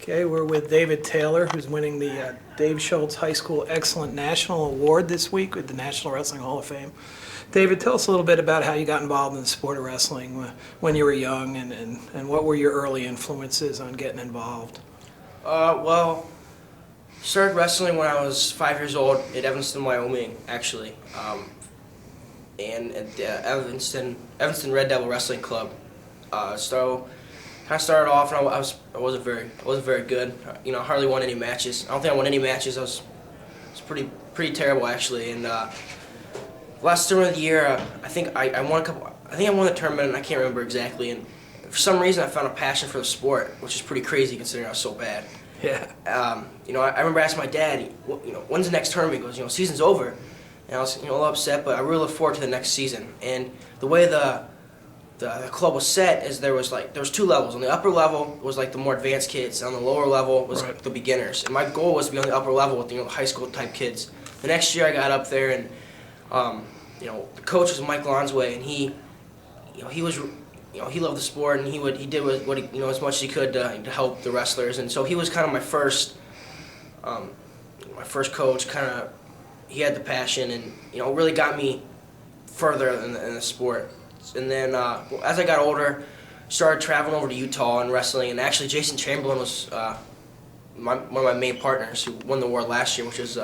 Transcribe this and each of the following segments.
Okay, we're with David Taylor, who's winning the Dave Schultz High School Excellent National Award this week with the National Wrestling Hall of Fame. David, tell us a little bit about how you got involved in the sport of wrestling when you were young, and what were your early influences on getting involved? Well, started wrestling when I was 5 years old at Evanston, Wyoming, actually, and at the Evanston Red Devil Wrestling Club. So kind of started off, and I wasn't very good. Hardly won any matches. I don't think I won any matches. I was pretty terrible actually. And last tournament of the year, I think I won a couple. I think I won the tournament, and I can't remember exactly. And for some reason, I found a passion for the sport, which is pretty crazy considering I was so bad. Yeah. I remember asking my dad, when's the next tournament? He goes, season's over. And I was, a little upset, but I really look forward to the next season. And the way the club was set is there was two levels. On the upper level was like the more advanced kids. On the lower level was the beginners. And my goal was to be on the upper level with the high school type kids. The next year I got up there, and the coach was Mike Lonsway, and he loved the sport, and he did what he, as much as he could to help the wrestlers. And so he was kind of my first coach. He had the passion, and really got me further in the sport. And then as I got older, started traveling over to Utah and wrestling. And actually, Jason Chamberlain was one of my main partners who won the award last year, which is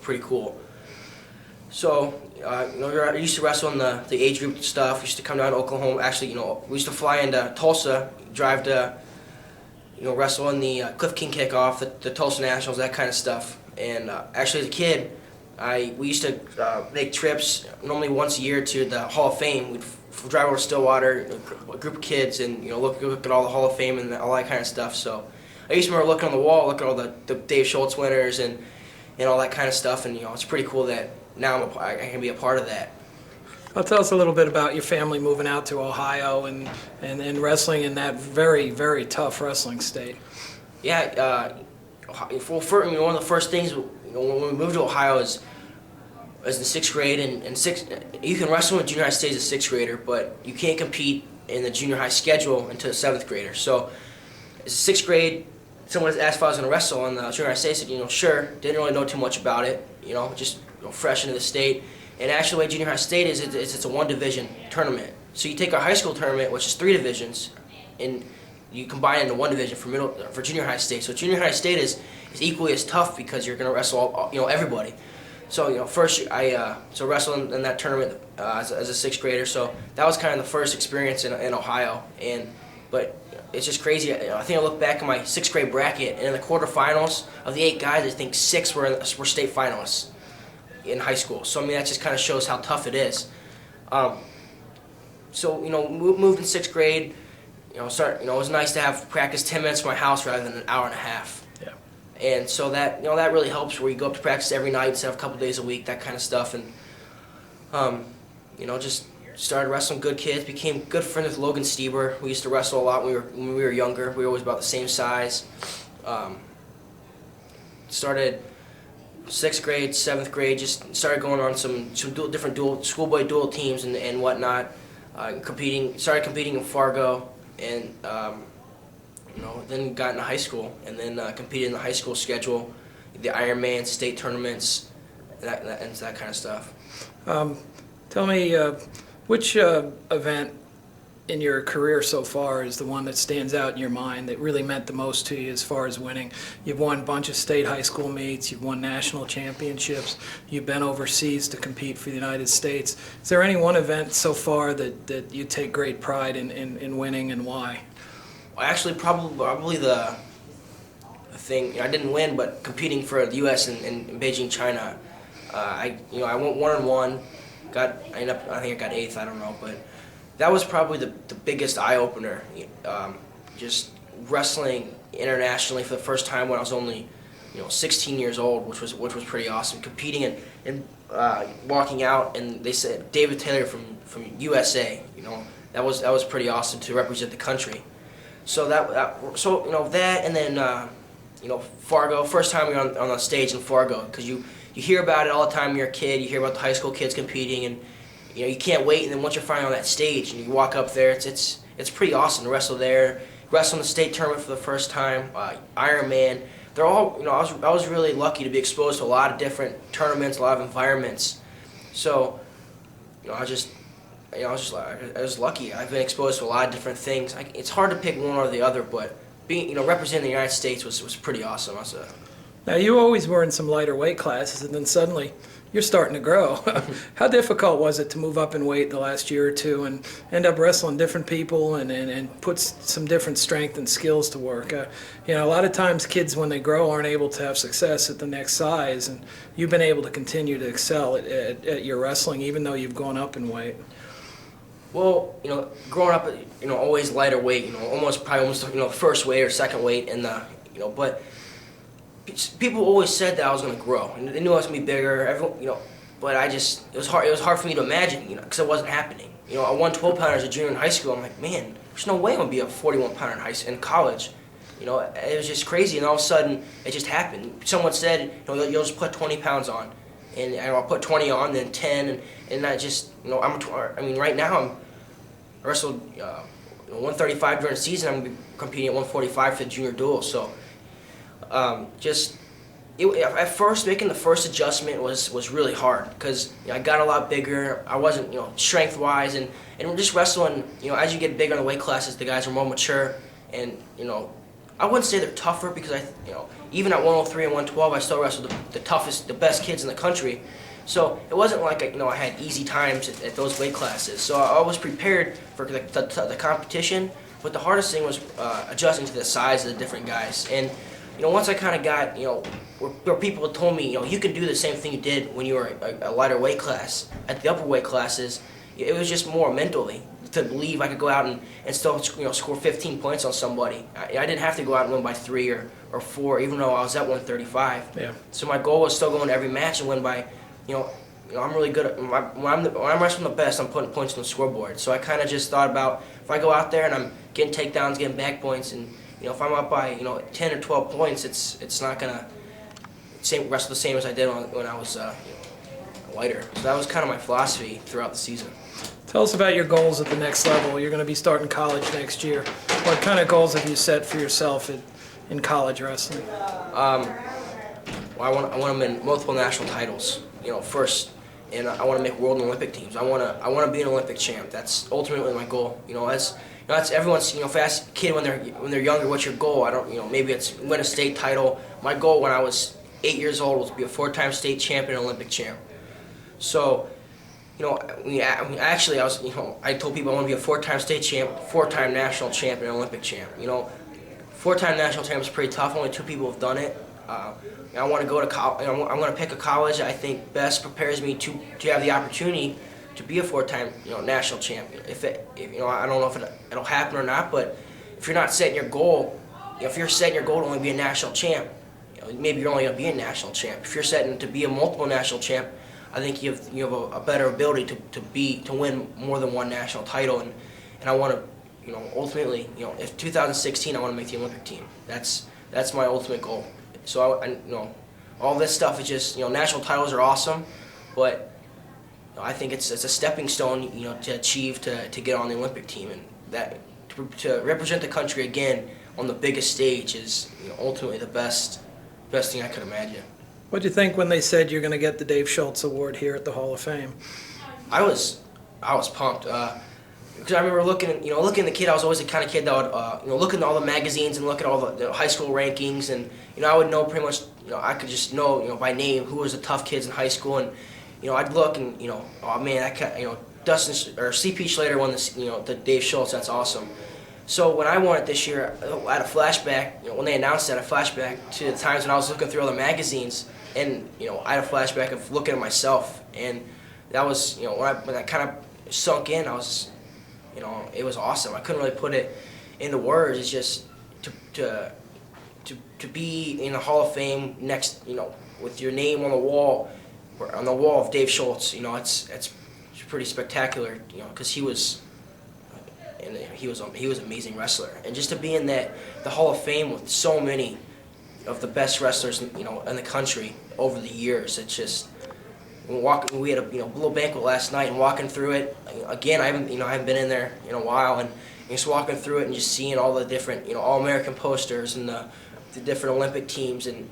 pretty cool. So I used to wrestle in the age group stuff. We used to come down to Oklahoma. Actually, we used to fly into Tulsa, drive to wrestle in the Cliff King kickoff, the Tulsa Nationals, that kind of stuff. And actually, as a kid, we used to make trips normally once a year to the Hall of Fame. We'd drive over to Stillwater, a group of kids, and look at all the Hall of Fame and all that kind of stuff. So I used to remember looking on the wall, looking at all the Dave Schultz winners and all that kind of stuff. And it's pretty cool that now I can be a part of that. Well, tell us a little bit about your family moving out to Ohio and wrestling in that very, very tough wrestling state. Yeah, one of the first things when we moved to Ohio is in 6th grade, and you can wrestle in junior high state as a 6th grader, but you can't compete in the junior high schedule until a 7th grader. So as a 6th grade, someone asked if I was going to wrestle on the junior high state. I said, sure. Didn't really know too much about it, just fresh into the state. And actually, the way junior high state is, it's a 1-division tournament. So you take our high school tournament, which is 3 divisions, and you combine it into 1 division for junior high state. So junior high state is equally as tough because you're going to wrestle everybody. So first I wrestled in that tournament as a 6th grader. So that was kind of the first experience in Ohio. But it's just crazy. I think I look back at my 6th grade bracket, and in the quarterfinals of the 8 guys, I think 6 were state finalists in high school. So that just kind of shows how tough it is. Moved in 6th grade. It was nice to have practice 10 minutes from my house rather than an hour and a half. Yeah. And so that that really helps, where you go up to practice every night instead of a couple days a week, that kind of stuff. And just started wrestling good kids. Became good friends with Logan Stieber. We used to wrestle a lot when we were younger. We were always about the same size. Started 6th grade, 7th grade. Just started going on some different schoolboy dual teams and whatnot. Started competing in Fargo, and then got into high school, and then competed in the high school schedule, the Ironman, state tournaments, and that kind of stuff. Tell me, which event in your career so far is the one that stands out in your mind that really meant the most to you as far as winning? You've won a bunch of state high school meets, you've won national championships, you've been overseas to compete for the United States. Is there any one event so far that you take great pride in winning, and why? Actually, probably the thing, I didn't win, but competing for the U.S. in Beijing, China, I went 1-1. I think I got 8th. I don't know, but that was probably the biggest eye opener. Just wrestling internationally for the first time when I was only 16 years old, which was pretty awesome. Competing and walking out, and they said David Taylor from USA. That was pretty awesome to represent the country. So that, and then Fargo. First time we were on the stage in Fargo, because you hear about it all the time when you're a kid. You hear about the high school kids competing, and you can't wait. And then once you're finally on that stage and you walk up there, it's pretty awesome to wrestle there wrestled in the state tournament for the first time, Ironman. They're all, I was really lucky to be exposed to a lot of different tournaments, a lot of environments. So, I was lucky. I've been exposed to a lot of different things. It's hard to pick one or the other, but being, representing the United States was pretty awesome. Now, you always were in some lighter weight classes, and then suddenly you're starting to grow. How difficult was it to move up in weight the last year or two and end up wrestling different people and put some different strength and skills to work? A lot of times kids, when they grow, aren't able to have success at the next size, and you've been able to continue to excel at your wrestling even though you've gone up in weight. Well, growing up, always lighter weight, almost first weight or second weight, and but people always said that I was going to grow, and they knew I was going to be bigger. Everyone, but it was hard. It was hard for me to imagine, because it wasn't happening. I won 12-pounder as a junior in high school. I'm like, man, there's no way I'm going to be a 41-pounder in college. It was just crazy, and all of a sudden, it just happened. Someone said, you'll just put 20 pounds on, and I'll put 20 on, then 10, and I just, right now I wrestled 135 during the season. I'm going to be competing at 145 for the junior duel. So, at first, making the first adjustment was really hard because I got a lot bigger. I wasn't, strength-wise, and just wrestling. As you get bigger in the weight classes, the guys are more mature, and I wouldn't say they're tougher because even at 103 and 112, I still wrestled the toughest, the best kids in the country. So it wasn't like I had easy times at those weight classes. So I was prepared for the competition, but the hardest thing was adjusting to the size of the different guys. And once I kind of got where people had told me you can do the same thing you did when you were a lighter weight class at the upper weight classes, it was just more mentally to believe I could go out and still score 15 points on somebody. I didn't have to go out and win by 3 or 4, even though I was at 135. Yeah. So my goal was still going to every match and win by. I'm really good at when I'm wrestling the best. I'm putting points on the scoreboard. So I kind of just thought about if I go out there and I'm getting takedowns, getting back points, and if I'm up by 10 or 12 points, it's not gonna wrestle the same as I did when I was lighter. So that was kind of my philosophy throughout the season. Tell us about your goals at the next level. You're going to be starting college next year. What kind of goals have you set for yourself in college wrestling? Well, I want to win multiple national titles. First, and I want to make world and Olympic teams. I want to be an Olympic champ. That's ultimately my goal. That's everyone's fast kid when they're younger. What's your goal? I don't maybe it's win a state title. My goal when I was 8 years old was to be a 4-time state champion and Olympic champ. So, actually, I told people I want to be a 4-time state champ, 4-time national champ, and Olympic champ. 4-time national champ is pretty tough. Only 2 people have done it. I want to go to college. I'm going to pick a college I think best prepares me to have the opportunity to be a 4-time national champion. If I don't know if it'll happen or not, but if you're not setting your goal, if you're setting your goal to only be a national champ, maybe you're only going to be a national champ. If you're setting to be a multiple national champ, I think you have a better ability to win more than one national title, and I want to ultimately if 2016 I want to make the Olympic team. That's my ultimate goal. So I all this stuff is just national titles are awesome, but I think it's a stepping stone to achieve to get on the Olympic team, and that to represent the country again on the biggest stage is ultimately the best thing I could imagine. What do you think when they said you're going to get the Dave Schultz Award here at the Hall of Fame? I was pumped because I remember looking at the kid. I was always the kind of kid that would look at all the magazines and look at all the high school rankings, and I would know pretty much I could just know by name who was the tough kids in high school, and I'd look and oh man, Dustin or CP Schlater won this the Dave Schultz. That's awesome. So when I won it this year, I had a flashback. When they announced it, a flashback to the times when I was looking through all the magazines, and I had a flashback of looking at myself, and that was when that kind of sunk in. I was it was awesome. I couldn't really put it into words. It's just to be in the Hall of Fame next with your name on the wall of Dave Schultz. It's pretty spectacular. Because he was an amazing wrestler, and just to be in the Hall of Fame with so many of the best wrestlers in the country over the years. It's just we had a little banquet last night, and walking through it again. I haven't been in there in a while, and and just walking through it and just seeing all the different, All-American posters and the different Olympic teams and,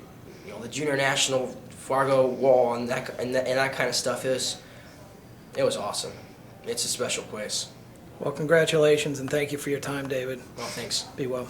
the junior national Fargo wall and that kind of stuff. It was awesome. It's a special place. Well, congratulations and thank you for your time, David. Well, thanks. Be well.